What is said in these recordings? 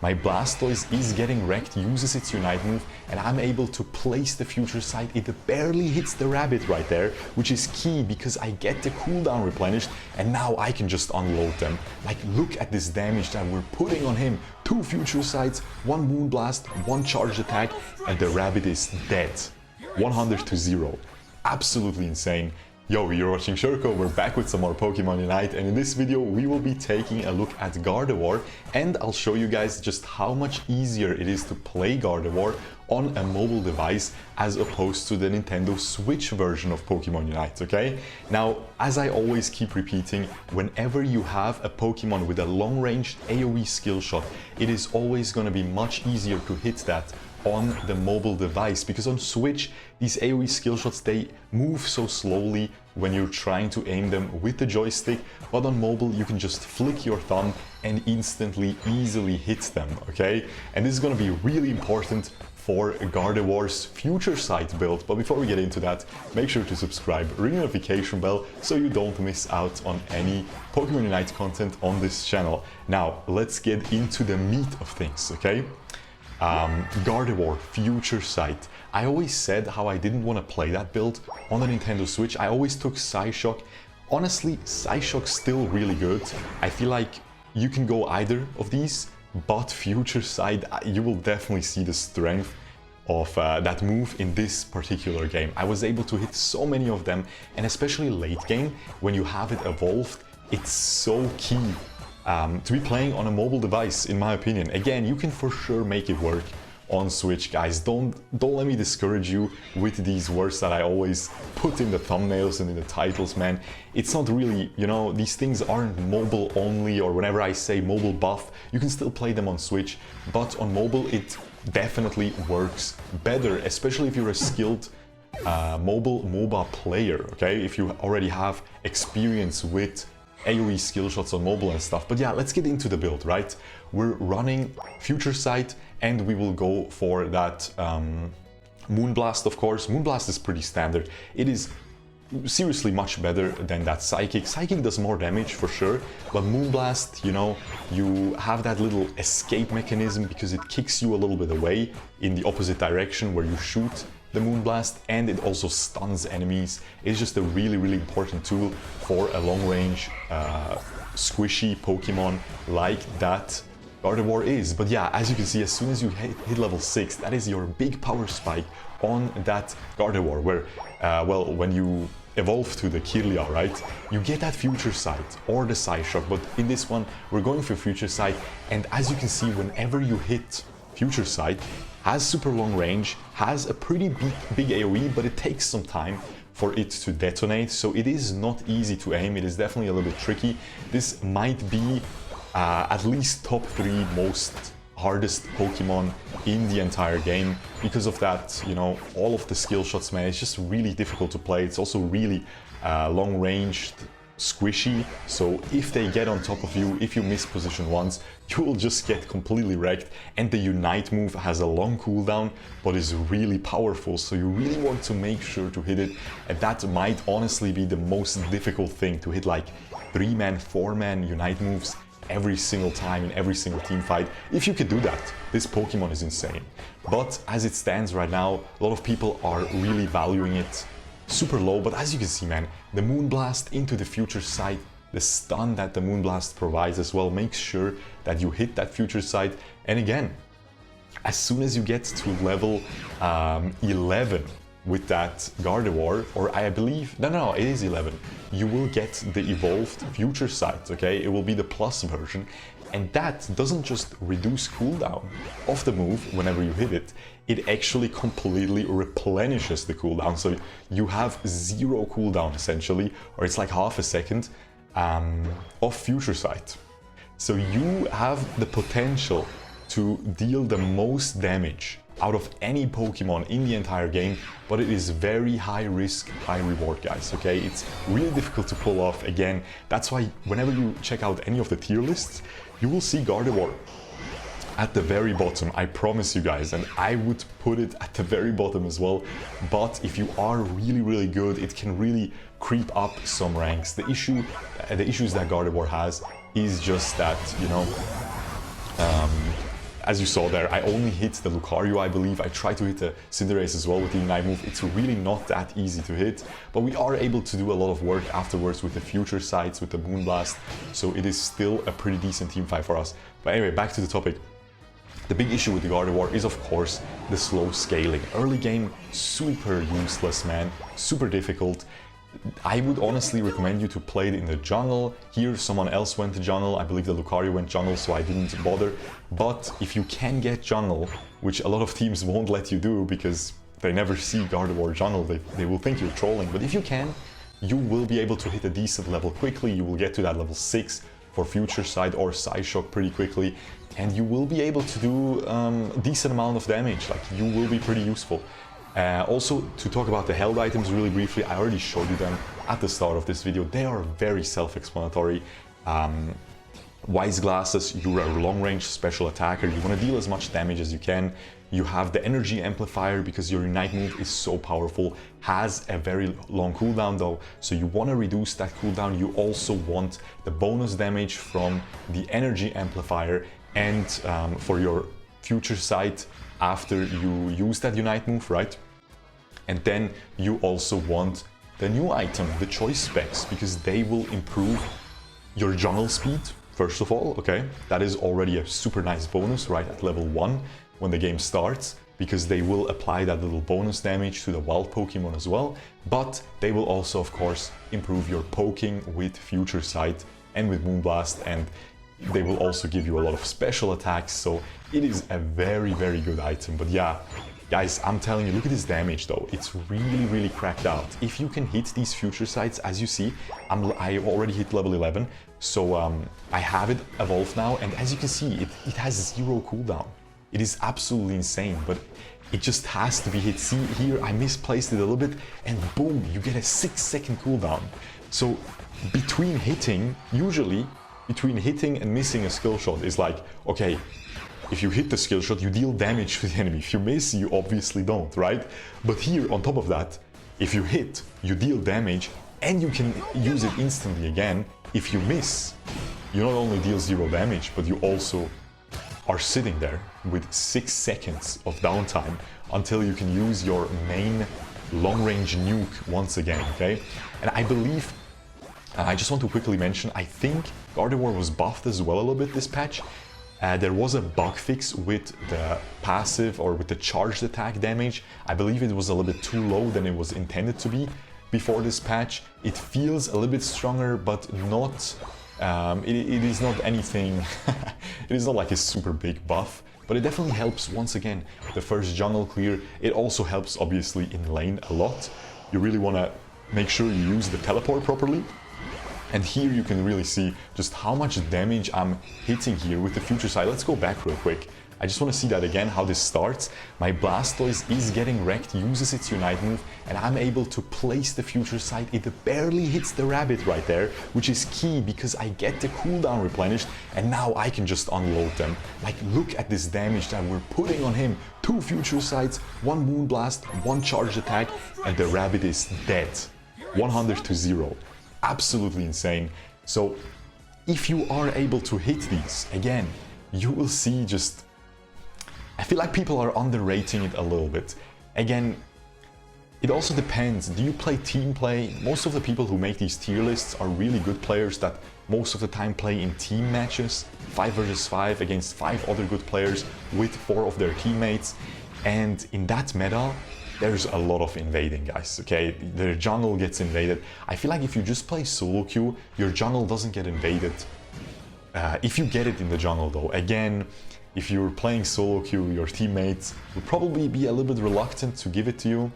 My Blastoise is getting wrecked, uses its Unite move, and I'm able to place the Future Sight. It barely hits the rabbit right there, which is key because I get the cooldown replenished, and now I can just unload them. Like, look at this damage that we're putting on him. 2 Future Sights, 1 Moonblast, 1 charged attack, and the rabbit is dead. 100-0. Absolutely insane. Yo, you're watching Shurkou, we're back with some more Pokémon Unite, and in this video we will be taking a look at Gardevoir, and I'll show you guys just how much easier it is to play Gardevoir on a mobile device as opposed to the Nintendo Switch version of Pokémon Unite, okay? Now, as I always keep repeating, whenever you have a Pokémon with a long-range AoE skill shot, it is always going to be much easier to hit that on the mobile device, because on Switch these AoE skill shots, they move so slowly when you're trying to aim them with the joystick, but on mobile you can just flick your thumb and instantly easily hit them, okay? And this is going to be really important for Gardevoir's Future Sight build. But before we get into that, make sure to subscribe, ring the notification bell so you don't miss out on any Pokémon Unite content on this channel. Now let's get into the meat of things, okay? Gardevoir Future Sight. I always said how I didn't want to play that build on the Nintendo Switch. I always took Psyshock. Honestly, Psyshock's still really good. I feel like you can go either of these, but Future Sight, you will definitely see the strength of that move in this particular game. I was able to hit so many of them, and especially late game, when you have it evolved, it's so key to be playing on a mobile device, in my opinion. Again, you can for sure make it work on Switch, guys. Don't let me discourage you with these words that I always put in the thumbnails and in the titles, man. It's not really, you know, these things aren't mobile only, or whenever I say mobile buff, you can still play them on Switch, but on mobile it definitely works better, especially if you're a skilled mobile MOBA player, okay? If you already have experience with AoE skill shots on mobile and stuff. But yeah, let's get into the build, right? We're running Future Sight, and we will go for that Moonblast, of course. Moonblast is pretty standard. It is seriously much better than that Psychic. Psychic does more damage for sure, but Moonblast, you know, you have that little escape mechanism because it kicks you a little bit away in the opposite direction where you shoot the Moonblast, and it also stuns enemies. It's just a really, really important tool for a long-range, squishy Pokemon like that Gardevoir is. But yeah, as you can see, as soon as you hit level 6, that is your big power spike on that Gardevoir, where, well, when you evolve to the Kirlia, right, you get that Future Sight or the Psyshock, but in this one, we're going for Future Sight, and as you can see, whenever you hit Future Sight, has super long range, has a pretty big AoE, but it takes some time for it to detonate, so it is not easy to aim. It is definitely a little bit tricky. This might be at least top 3 most hardest Pokemon in the entire game because of that, you know, all of the skill shots, man. It's just really difficult to play. It's also really long ranged, squishy, so if they get on top of you, if you miss position once, you will just get completely wrecked. And the Unite move has a long cooldown but is really powerful, so you really want to make sure to hit it, and that might honestly be the most difficult thing, to hit like 3-man, 4-man Unite moves every single time in every single team fight. If you could do that, this Pokemon is insane. But as it stands right now, a lot of people are really valuing it super low. But as you can see, man, the Moonblast into the Future Sight, the stun that the Moonblast provides as well, makes sure that you hit that Future Sight. And again, as soon as you get to level 11 with that Gardevoir, or I believe, no, it is 11, you will get the evolved Future Sight, okay? It will be the plus version, and that doesn't just reduce cooldown of the move whenever you hit it, it actually completely replenishes the cooldown, so you have 0 cooldown essentially, or it's like half a second of Future Sight. So you have the potential to deal the most damage out of any Pokemon in the entire game, but it is very high risk, high reward, guys, okay? It's really difficult to pull off. Again, that's why whenever you check out any of the tier lists, you will see Gardevoir at the very bottom, I promise you guys, and I would put it at the very bottom as well. But if you are really, really good, it can really creep up some ranks. The issues that Gardevoir has is just that, you know, as you saw there, I only hit the Lucario, I believe. I tried to hit the Cinderace as well with the Unite move. It's really not that easy to hit, but we are able to do a lot of work afterwards with the future sights, with the Moonblast, so it is still a pretty decent team fight for us. But anyway, back to the topic. The big issue with the Gardevoir is, of course, the slow scaling. Early game, super useless, man, super difficult. I would honestly recommend you to play it in the jungle. Here someone else went to jungle, I believe the Lucario went jungle, so I didn't bother. But if you can get jungle, which a lot of teams won't let you do because they never see Gardevoir jungle, they will think you're trolling. But if you can, you will be able to hit a decent level quickly. You will get to that level 6 for Future Sight or Psy Shock pretty quickly, and you will be able to do a decent amount of damage. Like, you will be pretty useful. Also, to talk about the held items really briefly, I already showed you them at the start of this video. They are very self-explanatory. Wise Glasses, you're a long-range special attacker. You want to deal as much damage as you can. You have the Energy Amplifier because your Unite move is so powerful, has a very long cooldown though, so you want to reduce that cooldown. You also want the bonus damage from the Energy Amplifier and for your Future Sight after you use that Unite move, right? And then you also want the new item, the Choice Specs, because they will improve your jungle speed, first of all, okay? That is already a super nice bonus, right, at level 1 when the game starts, because they will apply that little bonus damage to the wild Pokemon as well, but they will also, of course, improve your poking with Future Sight and with Moonblast, and they will also give you a lot of special attacks, so it is a very, very good item. But yeah, guys, I'm telling you, look at this damage though. It's really, really cracked out. If you can hit these Future Sights, as you see, I already hit level 11, so I have it evolved now, and as you can see, it has 0 cooldown. It is absolutely insane, but it just has to be hit. See here, I misplaced it a little bit, and boom, you get a 6-second cooldown. So between hitting, usually, between hitting and missing a skill shot is like, okay, if you hit the skill shot, you deal damage to the enemy. If you miss, you obviously don't, right? But here, on top of that, if you hit, you deal damage, and you can use it instantly again. If you miss, you not only deal 0 damage, but you also are sitting there with 6 seconds of downtime until you can use your main long-range nuke once again, okay? And I believe, I just want to quickly mention, I think Gardevoir was buffed as well a little bit this patch. There was a bug fix with the passive or with the charged attack damage. I believe it was a little bit too low than it was intended to be before this patch. It feels a little bit stronger, but not, it is not anything, it is not like a super big buff, but it definitely helps once again the first jungle clear. It also helps obviously in lane a lot. You really want to make sure you use the teleport properly. And here you can really see just how much damage I'm hitting here with the Future Sight. Let's go back real quick. I just want to see that again, how this starts. My Blastoise is getting wrecked, uses its Unite move, and I'm able to place the Future Sight. It barely hits the rabbit right there, which is key because I get the cooldown replenished, and now I can just unload them. Like, look at this damage that we're putting on him. 2 Future Sights, 1 Moonblast, 1 charge attack, and the rabbit is dead. 100 to 0. Absolutely insane. So if you are able to hit these, again, you will see just, I feel like people are underrating it a little bit. Again, it also depends. Do you play team play? Most of the people who make these tier lists are really good players that most of the time play in team matches, 5 versus 5 against 5 other good players with 4 of their teammates. And in that meta, there's a lot of invading, guys, okay? The jungle gets invaded. I feel like if you just play solo queue, your jungle doesn't get invaded. If you get it in the jungle though, again, if you're playing solo queue, your teammates would probably be a little bit reluctant to give it to you,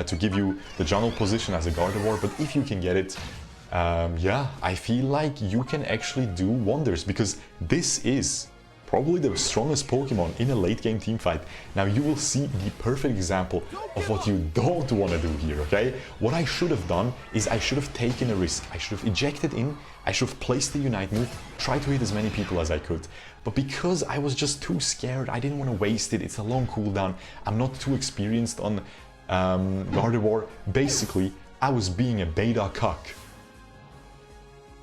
to give you the jungle position as a Gardevoir, but if you can get it, yeah, I feel like you can actually do wonders, because this is probably the strongest Pokemon in a late game team fight. Now you will see the perfect example of what you don't want to do here, okay? What I should have done is I should have taken a risk. I should have ejected in, I should have placed the Unite move, tried to hit as many people as I could. But because I was just too scared, I didn't want to waste it. It's a long cooldown. I'm not too experienced on Gardevoir. Basically, I was being a beta cuck.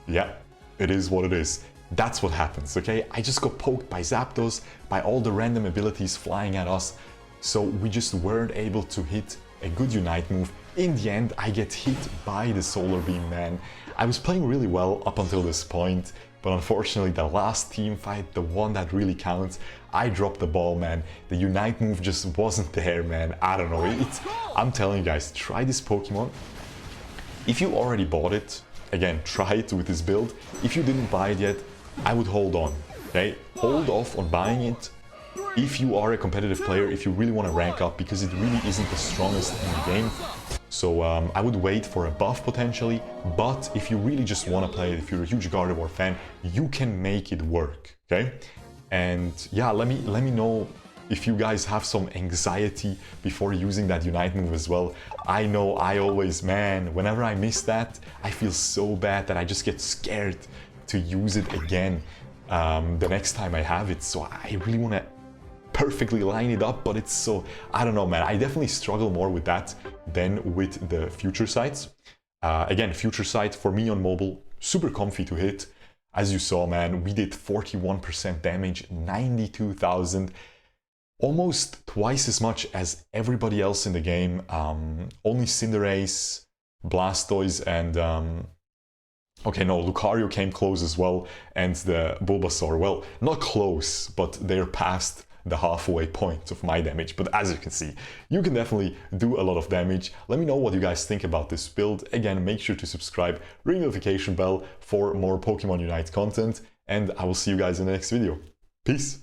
Yeah, it is what it is. That's what happens, okay? I just got poked by Zapdos, by all the random abilities flying at us, so we just weren't able to hit a good Unite move. In the end, I get hit by the Solar Beam, man. I was playing really well up until this point, but unfortunately the last team fight, the one that really counts, I dropped the ball, man. The Unite move just wasn't there, man. I don't know, I'm telling you guys, try this Pokemon. If you already bought it, again, try it with this build. If you didn't buy it yet, I would hold on, okay? Hold off on buying it if you are a competitive player, if you really want to rank up, because it really isn't the strongest in the game. So I would wait for a buff potentially, but if you really just want to play it, if you're a huge Gardevoir fan, you can make it work, okay? And yeah, let me know if you guys have some anxiety before using that Unite move as well. I know I always, man, whenever I miss that, I feel so bad that I just get scared to use it again the next time I have it. So I really want to perfectly line it up, but it's so, I don't know, man. I definitely struggle more with that than with the Future Sights. Again, Future Sight for me on mobile, super comfy to hit. As you saw, man, we did 41% damage, 92,000, almost twice as much as everybody else in the game. Only Cinderace, Blastoise, and okay, no, Lucario came close as well, and the Bulbasaur, well, not close, but they're past the halfway point of my damage. But as you can see, you can definitely do a lot of damage. Let me know what you guys think about this build. Again, make sure to subscribe, ring the notification bell for more Pokemon Unite content, and I will see you guys in the next video. Peace!